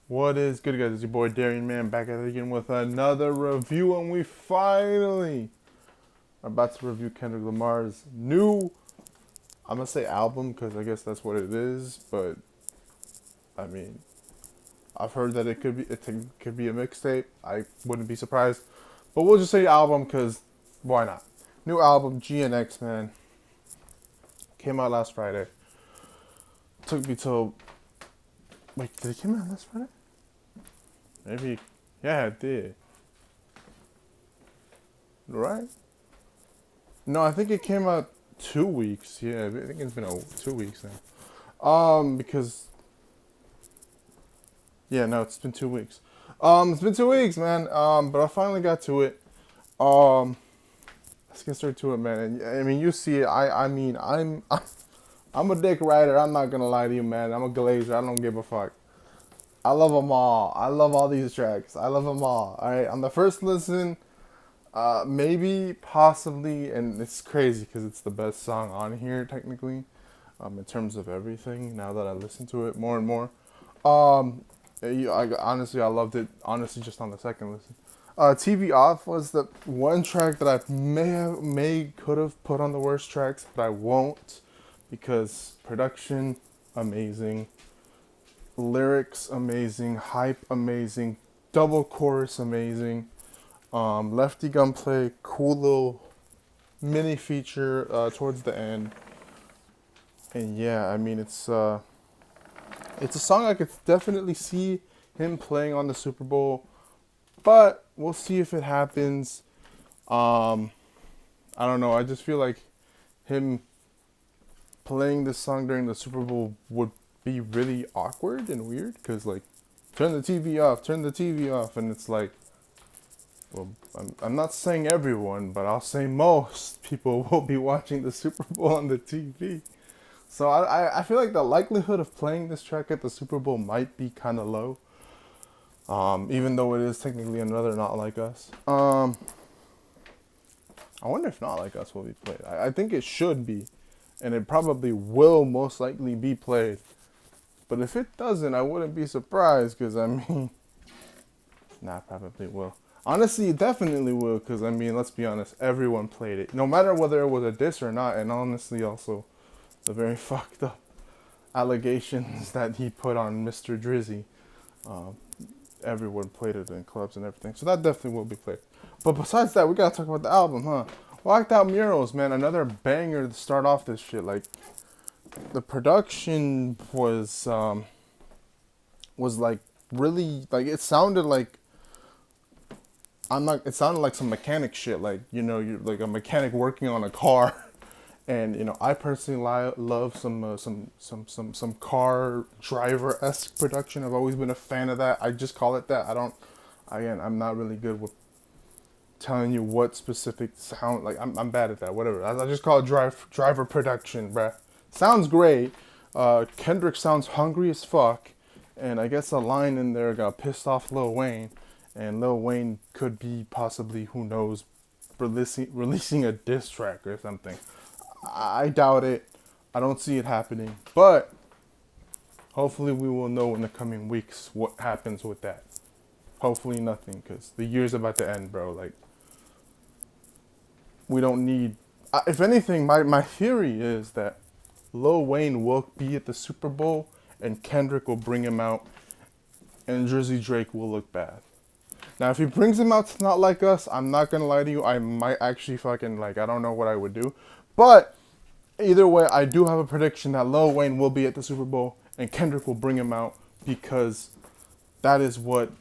What is good, guys? It's your boy Darian Man back at it again with another review, and we finally are about to review Kendrick Lamar's new, I'm gonna say album because I guess that's what it is, but I mean, I've heard that it could be a mixtape. I wouldn't be surprised, but we'll just say album because why not? New album, GNX, man, came out last Friday. Took me till wait, did it come out last Friday? Maybe, yeah, it did. Right? No, I think it came out 2 weeks. Yeah, I think it's been 2 weeks now. Because yeah, no, it's been 2 weeks. It's been 2 weeks, man. But I finally got to it. Um, let's get straight to it, man. And I mean, you see it. I mean, I'm a dick rider. I'm not gonna lie to you, man. I'm a glazer. I don't give a fuck. I love them all. I love all these tracks. I love them all. All right, on the first listen. Maybe, possibly, and it's crazy because it's the best song on here technically, in terms of everything. Now that I listen to it more and more, honestly I loved it. Honestly, just on the second listen, TV off was the one track that I could have put on the worst tracks, but I won't because production amazing, lyrics amazing, hype amazing, double chorus amazing. Lefty Gunplay, cool little mini feature towards the end, and yeah, I mean it's a song I could definitely see him playing on the Super Bowl, but we'll see if it happens. Um, I don't know. I just feel like him playing this song during the Super Bowl would be really awkward and weird because like turn the TV off, and it's like. Well, I'm not saying everyone, but I'll say most people will be watching the Super Bowl on the TV. So I feel like the likelihood of playing this track at the Super Bowl might be kind of low, even though it is technically another Not Like Us. I wonder if Not Like Us will be played. I think it should be, and it probably will most likely be played. But if it doesn't, I wouldn't be surprised because, I mean, nah, probably will. Honestly, it definitely will, because, I mean, let's be honest, everyone played it. No matter whether it was a diss or not, and honestly, also, the very fucked up allegations that he put on Mr. Drizzy. Um, Everyone played it in clubs and everything, so that definitely will be played. But besides that, we gotta talk about the album, huh? Whacked Out Murals, man, another banger to start off this shit. Like, the production was like, really, like, it sounded like it sounded like some mechanic shit, like, you're like a mechanic working on a car. And I personally love some car driver esque production. I've always been a fan of that. I just call it that. I'm not really good with telling you what specific sound. Like, I'm bad at that. Whatever. I just call it driver production, bruh. Sounds great. Kendrick sounds hungry as fuck, and I guess a line in there got pissed off Lil Wayne, and Lil Wayne could be possibly, who knows, releasing a diss track or something. I doubt it. I don't see it happening, but hopefully we will know in the coming weeks what happens with that. Hopefully nothing, because the year's about to end, bro. Like, we don't need. If anything, my theory is that Lil Wayne will be at the Super Bowl, and Kendrick will bring him out, and Drizzy Drake will look bad. Now, if he brings him out to Not Like Us, I'm not gonna lie to you, I might actually fucking, like, I don't know what I would do. But either way, I do have a prediction that Lil Wayne will be at the Super Bowl and Kendrick will bring him out, because that is what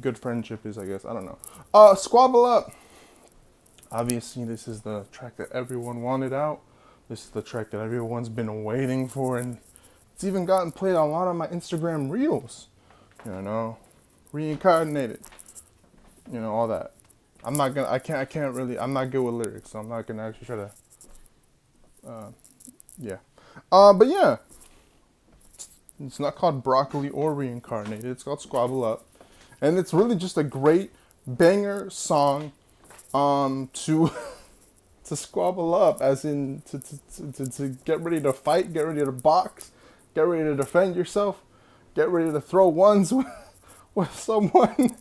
good friendship is, I guess. I don't know. Squabble Up. Obviously, this is the track that everyone wanted out. This is the track that everyone's been waiting for, and it's even gotten played on a lot of my Instagram reels. Reincarnated. All that. I can't really, I'm not good with lyrics, so I'm not gonna actually try to, yeah. But yeah, it's not called Broccoli or Reincarnated, it's called Squabble Up. And it's really just a great banger song, to, to squabble up, as in to get ready to fight, get ready to box, get ready to defend yourself. get ready to throw ones with someone.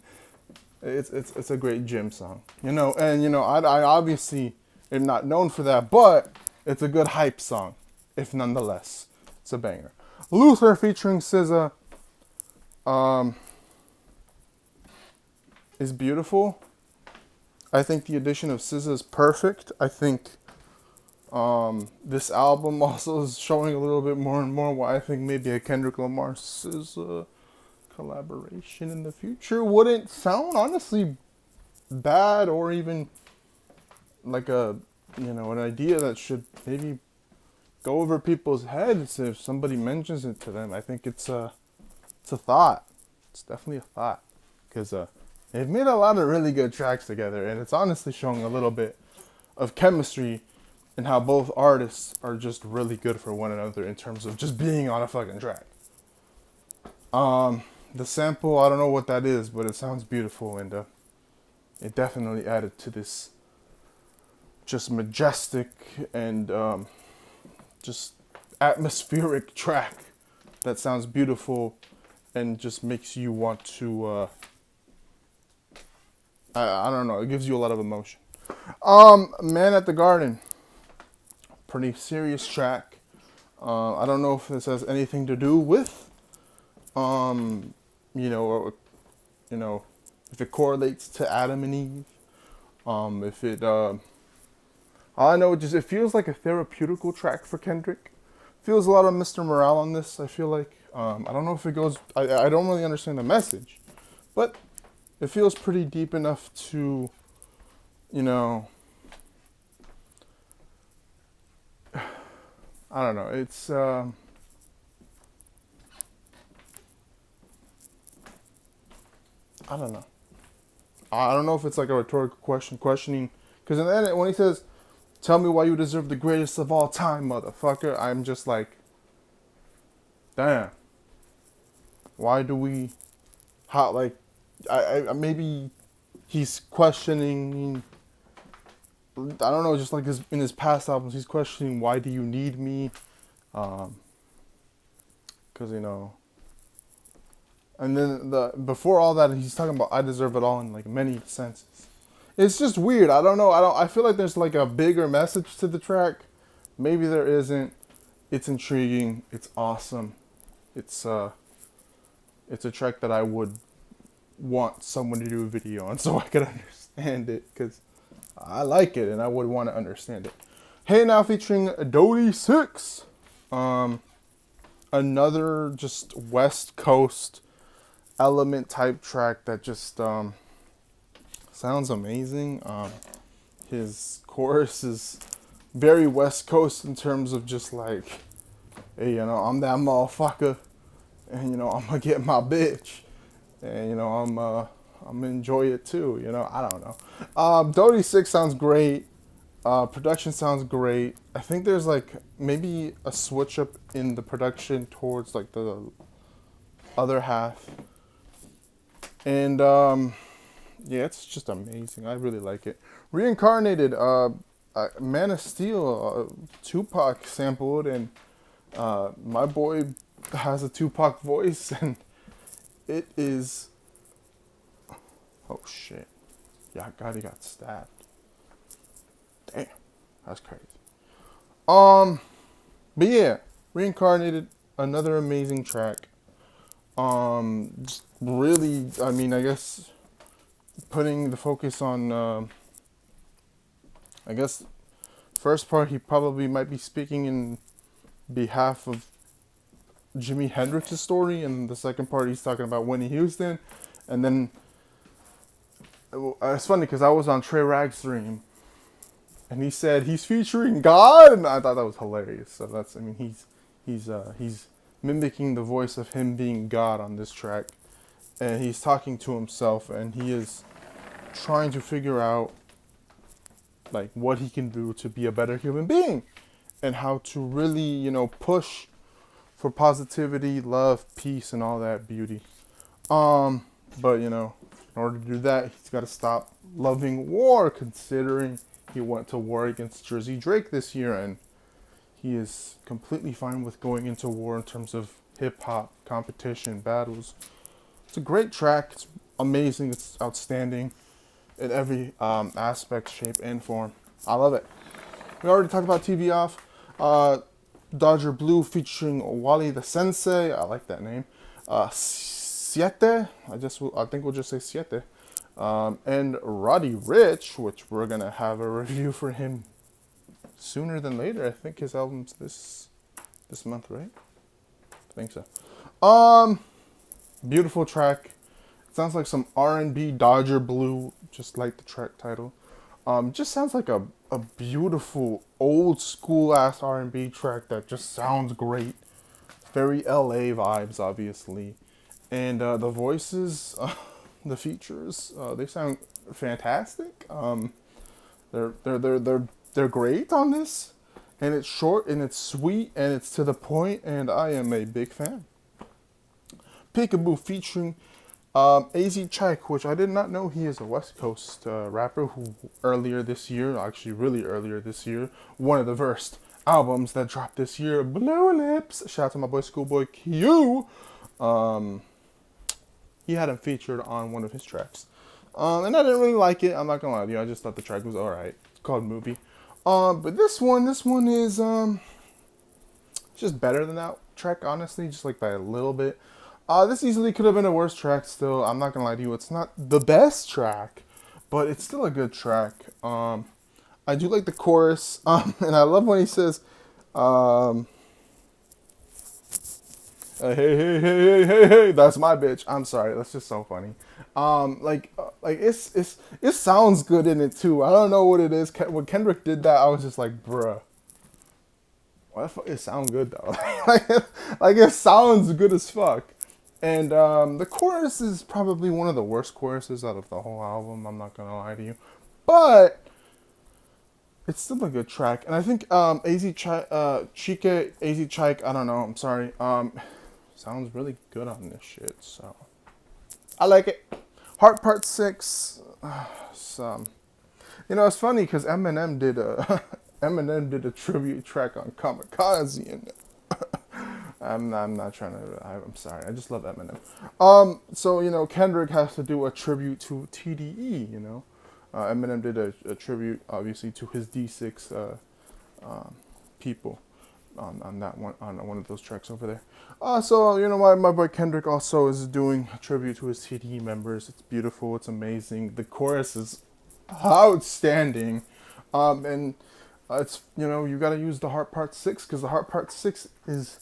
It's a great gym song, you know. And you know, I obviously am not known for that, but it's a good hype song, if nonetheless, it's a banger. Luther featuring SZA, is beautiful. I think the addition of SZA is perfect. I think this album also is showing a little bit more and more why I think maybe a Kendrick Lamar SZA collaboration in the future wouldn't sound honestly bad, or even like a, you know, an idea that should maybe go over people's heads if somebody mentions it to them. I think it's a thought. It's definitely a thought, because they've made a lot of really good tracks together, and it's honestly showing a little bit of chemistry and how both artists are just really good for one another in terms of just being on a fucking track. The sample, I don't know what that is, but it sounds beautiful, and it definitely added to this just majestic and just atmospheric track that sounds beautiful and just makes you want to I don't know, it gives you a lot of emotion. Man at the Garden, pretty serious track. I don't know if this has anything to do with you know, or, you know, if it correlates to Adam and Eve. If it I know, it feels like a therapeutical track for Kendrick. Feels a lot of Mr. Morale on this, I feel like. I don't know if it goes, I don't really understand the message, but it feels pretty deep enough to, you know, I don't know, it's, I don't know. I don't know if it's like a rhetorical question, questioning, because in the end, when he says, "Tell me why you deserve the greatest of all time, motherfucker," I'm just like, damn. Why do we, how, like, I maybe he's questioning, I don't know, just like in his past albums, he's questioning, why do you need me? Because, you know, and then before all that, he's talking about I deserve it all in like many senses. It's just weird. I don't know. I feel like there's like a bigger message to the track. Maybe there isn't. It's intriguing. It's awesome. It's a track that I would want someone to do a video on so I could understand it, because I like it and I would want to understand it. Hey Now featuring Dodie 6. Another just West Coast element type track that just sounds amazing. His chorus is very West Coast in terms of just like, hey, you know, I'm that motherfucker, and you know, I'm gonna get my bitch, and you know, I'm gonna enjoy it too. You know, I don't know. Dodie 6 sounds great. Production sounds great. I think there's like maybe a switch up in the production towards like the other half. And yeah, it's just amazing. I really like it. Reincarnated, Man of Steel, Tupac sampled, and my boy has a Tupac voice, and it is, oh shit, yeah, God, he got stabbed. Damn, that's crazy. But yeah, Reincarnated, another amazing track. Just really, I mean, I guess putting the focus on, I guess, first part, he probably might be speaking in behalf of Jimi Hendrix's story, and the second part, he's talking about Whitney Houston, and then, it's funny, because I was on Trey Rag's stream, and he said he's featuring God, and I thought that was hilarious. So that's, I mean, he's mimicking the voice of him being God on this track, and he's talking to himself, and he is trying to figure out like what he can do to be a better human being, and how to really, you know, push for positivity, love, peace, and all that beauty. But you know, in order to do that, he's got to stop loving war, considering he went to war against Jersey Drake this year, and he is completely fine with going into war in terms of hip hop, competition, battles. It's a great track. It's amazing. It's outstanding in every aspect, shape, and form. I love it. We already talked about TV Off. Dodger Blue featuring Wally the Sensei. I like that name. Siete. I think we'll just say Siete. And Roddy Ricch, which we're gonna have a review for him sooner than later. I think his album's this month, right? I think so. Beautiful track. It sounds like some R&B Dodger Blue, just like the track title. Just sounds like a beautiful old school ass R&B track that just sounds great. Very LA vibes, obviously, and the voices, the features, they sound fantastic. They're great on this, and it's short and it's sweet and it's to the point, and I am a big fan. Peekaboo featuring AZ Chike, which I did not know he is a West Coast rapper who earlier this year, actually really earlier this year, one of the first albums that dropped this year, Blue Lips. Shout out to my boy Schoolboy Q. He had him featured on one of his tracks. And I didn't really like it. I'm not gonna lie to you. I just thought the track was alright. It's called Movie. But this one is just better than that track, honestly, just like by a little bit. This easily could have been a worse track still. I'm not gonna lie to you. It's not the best track, but it's still a good track. I do like the chorus, and I love when he says, hey, that's my bitch. I'm sorry, that's just so funny. It sounds good in it too. I don't know what it is. When Kendrick did that, I was just like, bruh. It sounds good though. like it sounds good as fuck. And the chorus is probably one of the worst choruses out of the whole album. I'm not gonna lie to you, but it's still a good track. And I think AZ Chike, I don't know. I'm sorry. Sounds really good on this shit. So I like it. Heart Part 6. It's funny because Eminem did a tribute track on Kamikaze, and I'm not trying to. I'm sorry. I just love Eminem. So Kendrick has to do a tribute to TDE. Eminem did a tribute, obviously, to his D6 people on that one, on one of those tracks over there. My boy Kendrick also is doing a tribute to his TDE members. It's beautiful. It's amazing. The chorus is outstanding, and it's you got to use the Heart Part 6 because the Heart Part 6 is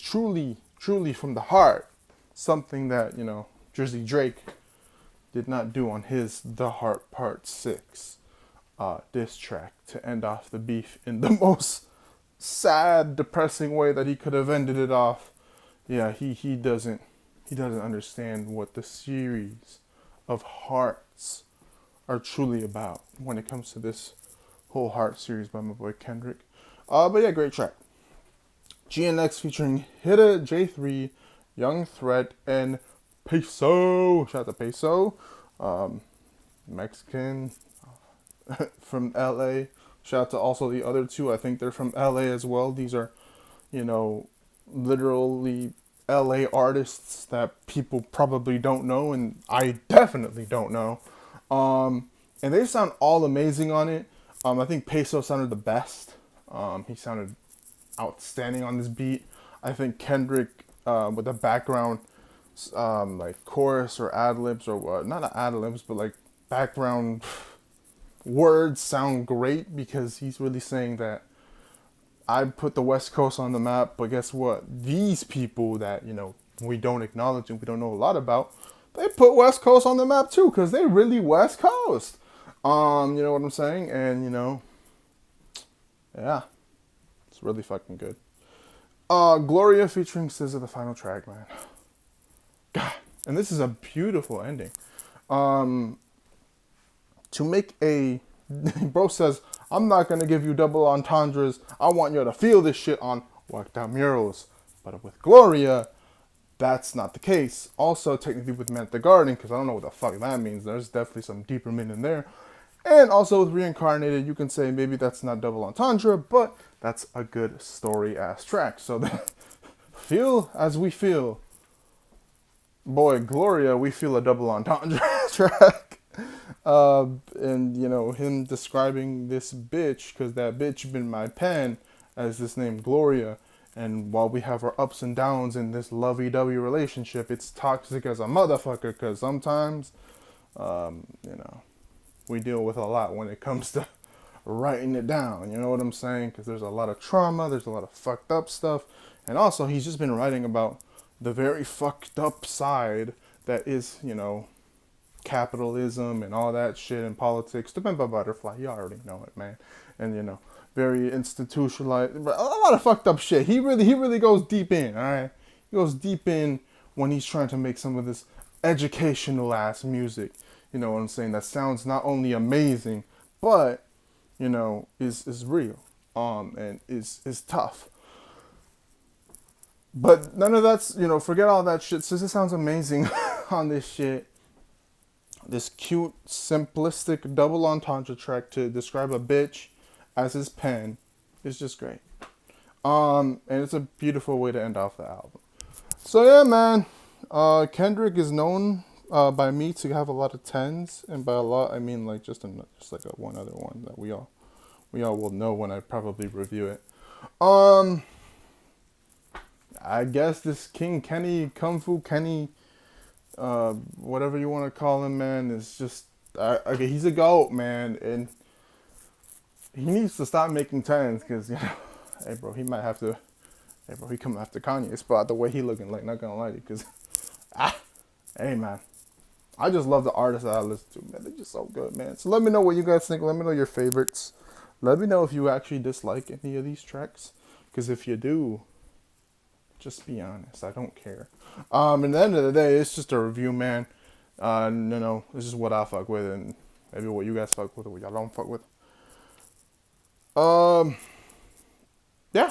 truly from the heart, something that Drizzy Drake did not do on his The Heart Part 6 diss track to end off the beef in the most sad, depressing way that he could have ended it off. Yeah, he doesn't understand what the series of hearts are truly about when it comes to this whole Heart series by my boy Kendrick. But yeah, great track. GNX featuring Hitta, J3, Young Threat, and Peso. Shout out to Peso. Mexican from LA. Shout out to also the other two. I think they're from LA as well. These are, literally LA artists that people probably don't know, and I definitely don't know. And they sound all amazing on it. I think Peso sounded the best. He sounded outstanding on this beat. I think Kendrick with the background like chorus or ad-libs or not ad-libs, but like background words sound great because he's really saying that I put the West Coast on the map, but guess what? These people that, we don't acknowledge and we don't know a lot about, they put West Coast on the map too because they really West Coast. You know what I'm saying? And, yeah, it's really fucking good. Gloria featuring SZA, the final track, man. God, and this is a beautiful ending. To make a... Bro says, I'm not going to give you double entendres. I want you to feel this shit on Whacked Out Murals. But with Gloria, that's not the case. Also, technically with Man at the Garden, because I don't know what the fuck that means. There's definitely some deeper meaning there. And also with Reincarnated, you can say maybe that's not double entendre, but that's a good story-ass track. So Feel as we feel. Boy, Gloria, we feel a double entendre track. And you know him describing this bitch, because that bitch been my pen, as this name Gloria. And while we have our ups and downs in this lovey-dovey relationship, it's toxic as a motherfucker. Because sometimes, you know, we deal with a lot when it comes to writing it down. You know what I'm saying? Because there's a lot of trauma, there's a lot of fucked up stuff, and also he's just been writing about the very fucked up side that is, you know, capitalism and all that shit and politics. To Pimp a Butterfly, you already know it, man. And you know, very institutionalized, a lot of fucked up shit. He really goes deep in. All right, he goes deep in when he's trying to make some of this educational ass music. You know what I'm saying? That sounds not only amazing, but you know, is real, and is tough. But none of that's, you know, forget all that shit. Since it sounds amazing on this shit, this cute, simplistic double entendre track to describe a bitch as his pen is just great. And it's a beautiful way to end off the album. So yeah, man. Kendrick is known by me to have a lot of tens, and by a lot I mean like just like a one other one that we all will know when I probably review it. I guess this King Kenny, Kung Fu Kenny, whatever you want to call him, man, is just okay. He's a goat, man, and he needs to stop making tens, because you know, hey bro, he might have to. Hey bro, he coming after Kanye's spot the way he looking, like, not gonna lie to you, because hey man, I just love the artists that I listen to, man. They're just so good, man. So let me know what you guys think. Let me know your favorites. Let me know if you actually dislike any of these tracks, because if you do, just be honest. I don't care. At the end of the day, it's just a review, man. You know, this is what I fuck with, and maybe what you guys fuck with or what y'all don't fuck with. Yeah.